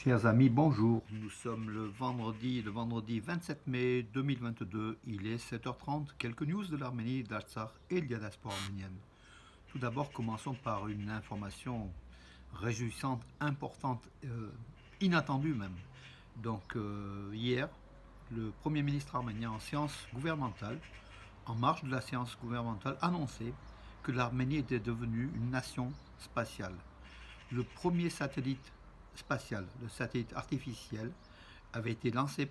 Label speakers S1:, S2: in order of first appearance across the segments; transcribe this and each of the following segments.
S1: Chers amis, bonjour. Nous sommes le vendredi 27 mai 2022. Il est 7h30. Quelques news de l'Arménie, d'Artsakh et de la diaspora arménienne. Tout d'abord, commençons par une information réjouissante, importante, inattendue même. Hier, le Premier ministre arménien en séance gouvernementale, en marge de la séance gouvernementale, annonçait que l'Arménie était devenue une nation spatiale. Le premier satellite spatial, le satellite artificiel, avait été lancé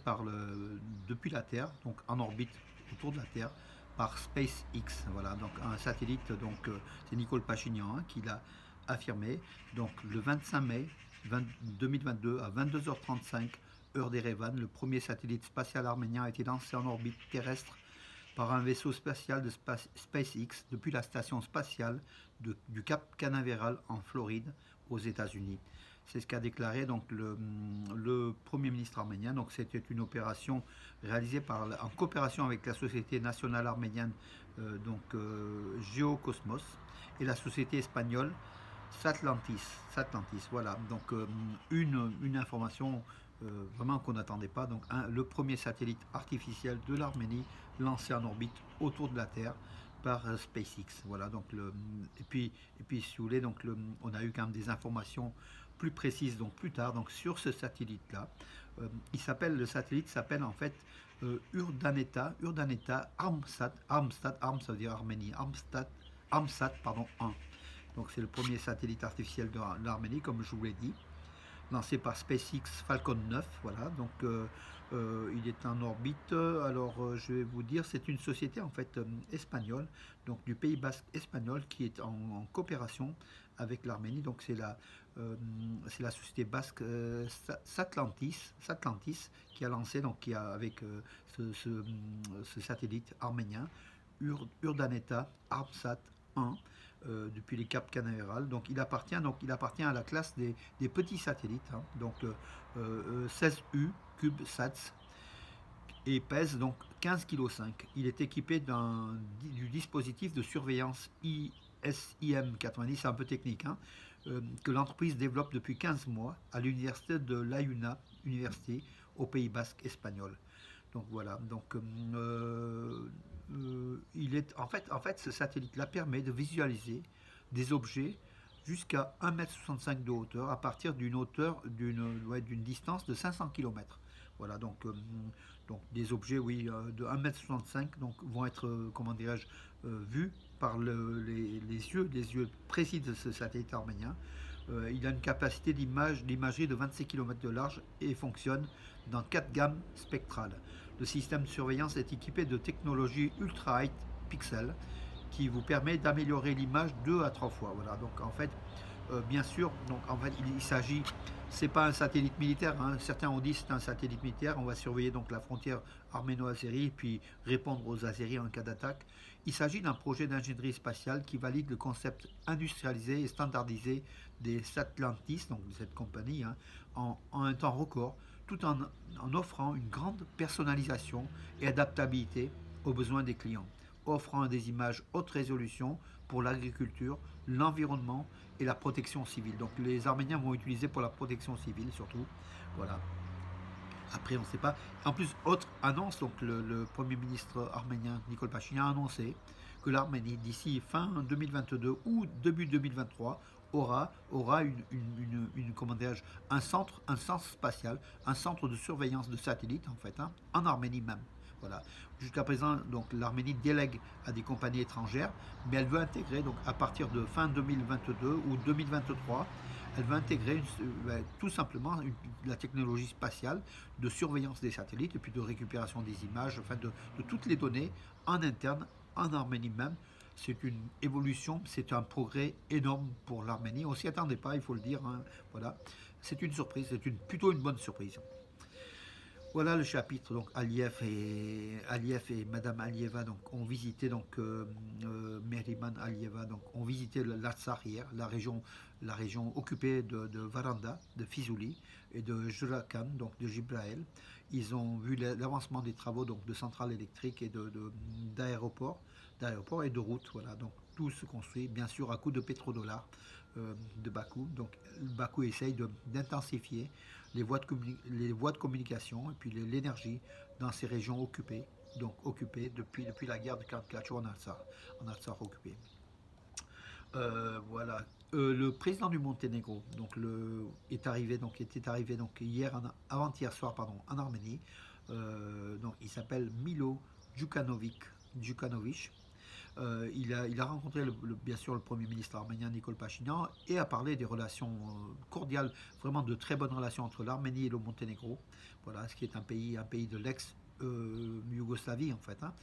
S1: depuis la Terre, donc en orbite autour de la Terre, par SpaceX. Voilà, donc un satellite, c'est Nicole Pachinian qui l'a affirmé. Donc le 25 mai 2022 à 22h35, heure d'Erevan, le premier satellite spatial arménien a été lancé en orbite terrestre par un vaisseau spatial de SpaceX depuis la station spatiale du Cap Canaveral en Floride, aux États-Unis. C'est ce qu'a déclaré le Premier ministre arménien. Donc c'était une opération réalisée en coopération avec la Société nationale arménienne, Geocosmos, et la société espagnole Satlantis. Voilà. Donc une information vraiment qu'on n'attendait pas. Donc le premier satellite artificiel de l'Arménie lancé en orbite autour de la Terre par SpaceX. Voilà. Et puis si vous voulez, on a eu quand même des informations plus précises plus tard sur ce satellite là. Le satellite s'appelle en fait Urdaneta Armsat. Arm ça veut dire Arménie. Armsat pardon 1. Donc c'est le premier satellite artificiel de l'Arménie, comme je vous l'ai dit, lancé par SpaceX Falcon 9. Voilà, il est en orbite. Alors je vais vous dire, c'est une société en fait espagnole, donc du Pays Basque espagnol, qui est en coopération avec l'Arménie. Donc c'est la société basque Satlantis qui a lancé, avec ce satellite arménien Urdaneta Armsat 1 depuis les Caps Canaveral. Donc il appartient à la classe des petits satellites, 16U CubeSats, et pèse donc 15,5 kg. Il est équipé du dispositif de surveillance ISIM-90, c'est un peu technique, que l'entreprise développe depuis 15 mois à l'université de l'Aïuna, université au Pays Basque espagnol. Donc voilà, en fait, ce satellite-là permet de visualiser des objets jusqu'à 1,65 m de hauteur à partir d'une distance de 500 km. Voilà, donc des objets, oui, de 1,65 m vont être, comment dirais-je, vus par les yeux précis de ce satellite arménien. Il a une capacité d'imagerie de 26 km de large et fonctionne dans 4 gammes spectrales. Le système de surveillance est équipé de technologie ultra high pixel qui vous permet d'améliorer l'image 2 à 3 fois. Voilà, donc en fait, bien sûr, il s'agit, c'est pas un satellite militaire, certains ont dit c'est un satellite militaire, on va surveiller la frontière arméno-azérie puis répondre aux Azéris en cas d'attaque. Il s'agit d'un projet d'ingénierie spatiale qui valide le concept industrialisé et standardisé des Satlantis, donc de cette compagnie, en un temps record, tout en offrant une grande personnalisation et adaptabilité aux besoins des clients, offrant des images haute résolution pour l'agriculture, l'environnement et la protection civile. Donc les Arméniens vont utiliser pour la protection civile surtout. Voilà. Après, on ne sait pas. En plus, autre annonce, le Premier ministre arménien Nicole Pachinian a annoncé que l'Arménie, d'ici fin 2022 ou début 2023, aura un centre spatial, un centre de surveillance de satellites en fait, en Arménie même. Voilà. Jusqu'à présent, l'Arménie délègue à des compagnies étrangères, mais elle veut intégrer, à partir de fin 2022 ou 2023, elle va intégrer tout simplement la technologie spatiale de surveillance des satellites et puis de récupération des images, enfin de toutes les données en interne, en Arménie même. C'est une évolution, c'est un progrès énorme pour l'Arménie. On ne s'y attendait pas, il faut le dire. Voilà. C'est une surprise, plutôt une bonne surprise. Voilà le chapitre. Donc Aliyev et Madame Alieva ont visité Mehriban Alieva ont visité l'Artsakh hier, la région occupée de Varanda, de Fizuli et de Jurakan, donc de Jibraël. Ils ont vu l'avancement des travaux de centrales électriques et d'aéroports et de routes. Voilà, donc tout se construit bien sûr à coup de pétrodollars. de Bakou. Donc Bakou essaye d'intensifier les voies de communication et puis l'énergie dans ces régions occupées, donc occupées depuis la guerre de 44 jours en Artsar occupé. Voilà. Le président du Monténégro était arrivé donc avant-hier soir pardon, en Arménie. Donc il s'appelle Milo Djukanovic. Il a rencontré bien sûr le Premier ministre arménien Nikol Pachinian et a parlé des relations cordiales, vraiment de très bonnes relations entre l'Arménie et le Monténégro. Voilà, ce qui est un pays de l'ex-Yougoslavie en fait, hein.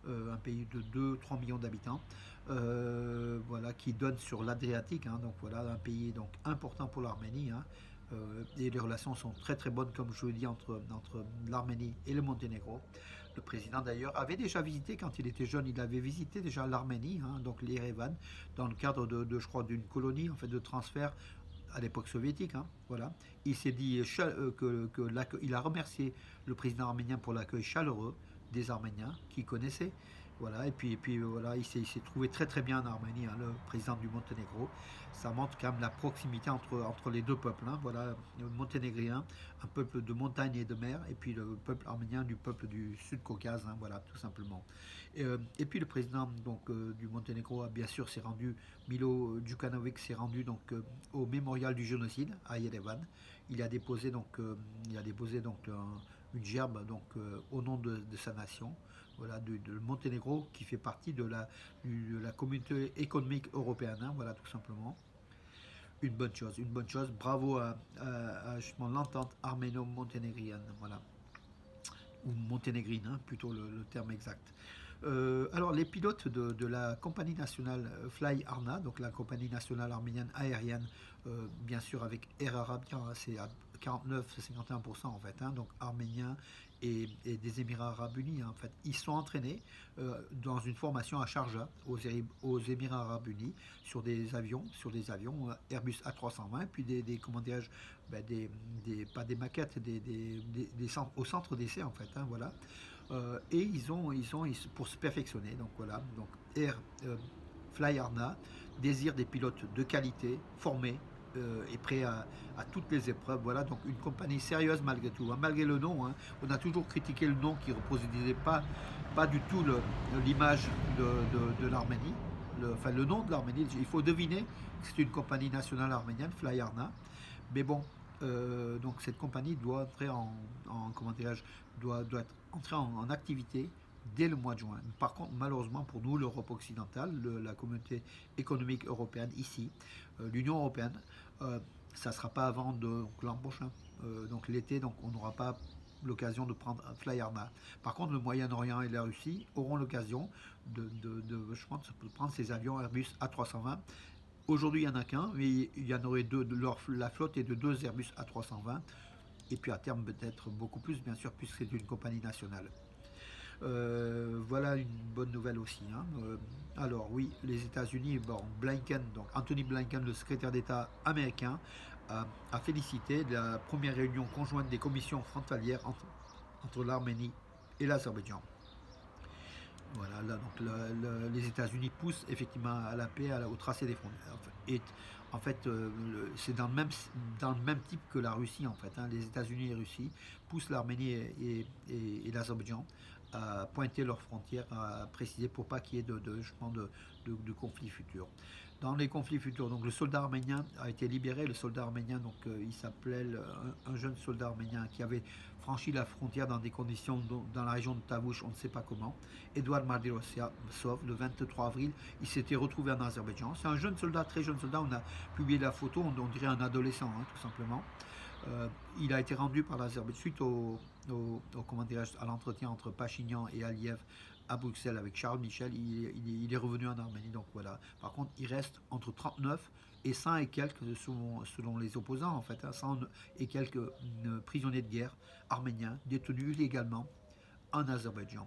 S1: Un pays de 2-3 millions d'habitants, voilà, qui donne sur l'Adriatique, hein. Donc voilà, un pays donc important pour l'Arménie, hein. Et les relations sont très très bonnes, comme je vous l'ai dit, entre l'Arménie et le Monténégro. Le président d'ailleurs avait déjà visité, quand il était jeune, il avait visité déjà l'Arménie, hein, donc l'Erevan, dans le cadre je crois, d'une colonie en fait, de transfert à l'époque soviétique, hein, voilà. Il s'est dit il a remercié le président arménien pour l'accueil chaleureux des Arméniens qu'il connaissait. Voilà, et puis voilà, il s'est trouvé très très bien en Arménie, hein, le président du Monténégro. Ça montre quand même la proximité entre les deux peuples, hein, voilà, le monténégrien, un peuple de montagne et de mer, et puis le peuple arménien du peuple du Sud-Caucase, hein, voilà, tout simplement. Et puis le président donc, du Monténégro a bien sûr s'est rendu, Milo Djukanovic s'est rendu donc, au mémorial du génocide à Yerevan. Il a déposé donc une gerbe donc, au nom de sa nation, voilà, de Monténégro qui fait partie de la communauté économique européenne, hein, voilà tout simplement. Une bonne chose, une bonne chose. Bravo à justement l'entente arméno-monténégrienne, voilà, ou monténégrine, hein, plutôt le terme exact. Alors les pilotes de la compagnie nationale Fly Arna, donc la compagnie nationale arménienne aérienne, bien sûr avec Air Arabia, hein, c'est à 49-51% en fait, hein, donc arméniens et des Émirats Arabes Unis, hein, en fait, ils sont entraînés dans une formation à Sharjah aux Émirats Arabes Unis sur des avions Airbus A320, puis comment dirais-je, ben, pas des maquettes, au centre d'essai en fait, hein, voilà. Et pour se perfectionner, donc voilà, donc Air Fly Arna désire des pilotes de qualité, formés et prêts à toutes les épreuves. Voilà, donc une compagnie sérieuse malgré tout, hein, malgré le nom, hein. On a toujours critiqué le nom qui ne reproduisait pas du tout l'image de l'Arménie. Enfin, le nom de l'Arménie, il faut deviner que c'est une compagnie nationale arménienne, Fly Arna. Mais bon, donc cette compagnie doit entrer comment dirais-je, doit être entrée en activité dès le mois de juin. Par contre, malheureusement pour nous, l'Europe occidentale, la communauté économique européenne ici, l'Union européenne, ça ne sera pas avant l'an prochain. Donc l'été, donc on n'aura pas l'occasion de prendre un Fly Arna. Par contre, le Moyen-Orient et la Russie auront l'occasion je pense, de prendre ces avions Airbus A320. Aujourd'hui, il n'y en a qu'un, mais il y en aurait deux. La flotte est de 2 Airbus A320. Et puis à terme, peut-être beaucoup plus, bien sûr, puisque c'est une compagnie nationale. Voilà une bonne nouvelle aussi, hein. Alors oui, les États-Unis, bon, donc Anthony Blinken, le secrétaire d'État américain, a félicité la première réunion conjointe des commissions frontalières entre l'Arménie et l'Azerbaïdjan. Voilà, là, donc les États-Unis poussent effectivement à la paix, au tracé des frontières. Et en fait, c'est dans le même type que la Russie, en fait, hein. Les États-Unis et la Russie poussent l'Arménie et l'Azerbaïdjan à pointer leurs frontières, à préciser pour pas qu'il y ait de conflits futurs. Dans les conflits futurs, donc le soldat arménien a été libéré. Le soldat arménien, donc il s'appelait un jeune soldat arménien qui avait franchi la frontière dans des conditions dans la région de Tavouche, on ne sait pas comment. Edouard Mardirosov, le 23 avril, il s'était retrouvé en Azerbaïdjan. C'est un jeune soldat, très jeune soldat. On a publié la photo, on dirait un adolescent, hein, tout simplement. Il a été rendu par l'Azerbaïdjan suite comment à l'entretien entre Pachinian et Aliyev à Bruxelles avec Charles Michel. Il est revenu en Arménie, donc voilà. Par contre, il reste entre 39 et 100 et quelques, selon les opposants en fait, hein, 100 et quelques prisonniers de guerre arméniens détenus illégalement en Azerbaïdjan.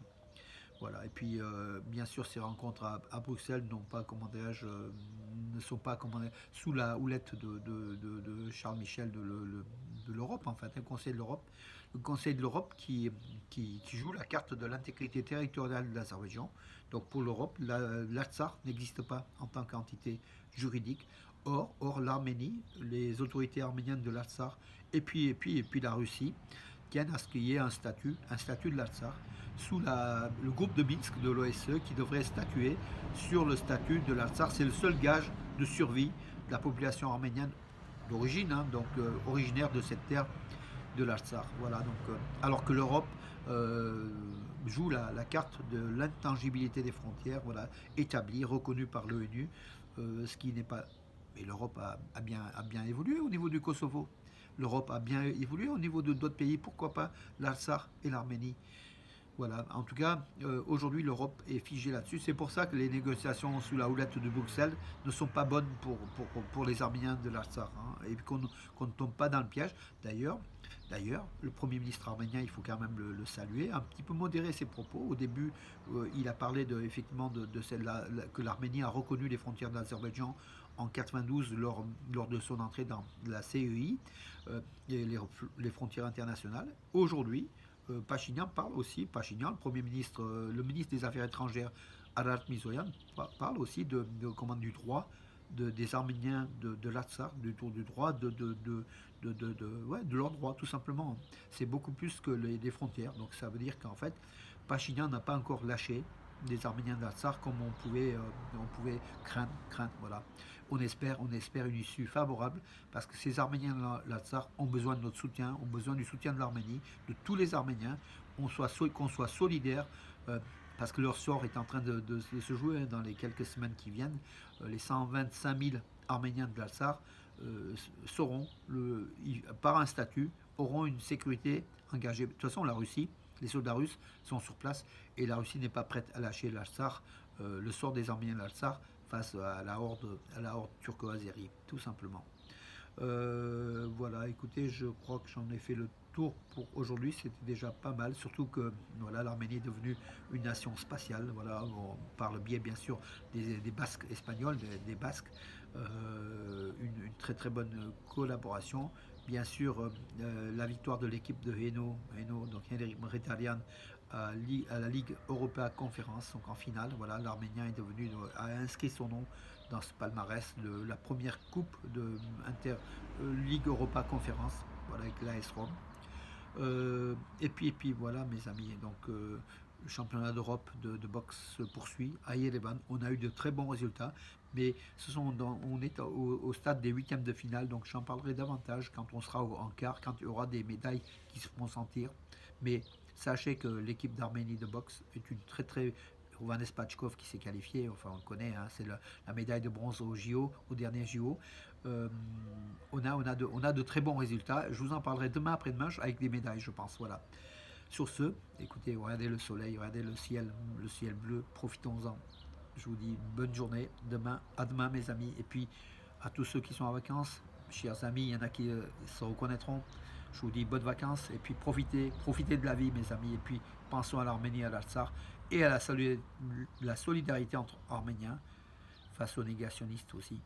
S1: Voilà. Et puis, bien sûr, ces rencontres à Bruxelles ne sont pas sous la houlette de Charles Michel de l'Europe, en fait, un Conseil de l'Europe. Le Conseil de l'Europe qui joue la carte de l'intégrité territoriale de l'Azerbaïdjan. Donc, pour l'Europe, l'Artsakh n'existe pas en tant qu'entité juridique. Or l'Arménie, les autorités arméniennes de l'Artsakh et puis la Russie tiennent à ce qu'il y ait un statut de l'Artsakh sous le groupe de Minsk de l'OSCE qui devrait statuer sur le statut de l'Artsakh. C'est le seul gage de survie de la population arménienne d'origine, hein, donc originaire de cette terre de l'Artsakh. Voilà, donc, alors que l'Europe joue la carte de l'intangibilité des frontières, voilà, établie, reconnue par l'ONU, ce qui n'est pas. Mais l'Europe a bien évolué au niveau du Kosovo. L'Europe a bien évolué au niveau de d'autres pays, pourquoi pas l'Artsakh et l'Arménie. Voilà, en tout cas, aujourd'hui l'Europe est figée là-dessus. C'est pour ça que les négociations sous la houlette de Bruxelles ne sont pas bonnes pour les Arméniens de l'Artsakh, hein, et qu'on ne tombe pas dans le piège. D'ailleurs, le Premier ministre arménien, il faut quand même le saluer, un petit peu modérer ses propos. Au début, il a parlé effectivement de celle-là, que l'Arménie a reconnu les frontières de l'Azerbaïdjan en 92 lors de son entrée dans la CEI, et les frontières internationales. Aujourd'hui, Pachinian parle aussi, le Premier ministre, le ministre des Affaires étrangères, Arat Mizoyan, parle aussi du droit des Arméniens de l'Artsakh, du droit ouais, de leurs droits, tout simplement. C'est beaucoup plus que les frontières. Donc ça veut dire qu'en fait, Pachinian n'a pas encore lâché des Arméniens d'Artsakh comme on pouvait craindre. Voilà. On espère une issue favorable parce que ces Arméniens de l'Artsakh ont besoin de notre soutien, ont besoin du soutien de l'Arménie, de tous les Arméniens, qu'on soit solidaires. Parce que leur sort est en train de se jouer dans les quelques semaines qui viennent. Les 125 000 Arméniens de l'Artsakh par un statut, auront une sécurité engagée. De toute façon, la Russie, les soldats russes sont sur place et la Russie n'est pas prête à lâcher l'Artsakh, le sort des Arméniens de l'Artsakh face à la horde turco-azérie, tout simplement. Voilà, écoutez, je crois que j'en ai fait le tour pour aujourd'hui. C'était déjà pas mal, surtout que voilà, l'Arménie est devenue une nation spatiale. Voilà, par le biais bien sûr des Basques espagnols, des Basques, une très très bonne collaboration. Bien sûr, la victoire de l'équipe de Hainaut, donc Henrik Mkhitaryan, à la Ligue Europa Conférence, donc en finale. Voilà, l'Arménien a inscrit son nom dans ce palmarès de la première coupe de Ligue Europa Conférence, voilà, avec l'AS Rome. Et puis voilà, mes amis, donc le championnat d'Europe de boxe se poursuit à Yerevan. On a eu de très bons résultats, mais on est au stade des huitièmes de finale, donc j'en parlerai davantage quand on sera en quart, quand il y aura des médailles qui se feront sentir. Mais sachez que l'équipe d'Arménie de boxe est une très très. Rouvanes Pachkov qui s'est qualifié, enfin on le connaît, hein, c'est la médaille de bronze au dernier JO. On a de très bons résultats. Je vous en parlerai demain après-demain avec des médailles, je pense. Voilà. Sur ce, écoutez, regardez le soleil, regardez le ciel bleu, profitons-en. Je vous dis bonne journée, à demain mes amis, et puis à tous ceux qui sont en vacances, chers amis, il y en a qui se reconnaîtront. Je vous dis bonnes vacances, et puis profitez de la vie mes amis, et puis pensons à l'Arménie, à l'Artsakh, et à la solidarité entre Arméniens face aux négationnistes aussi.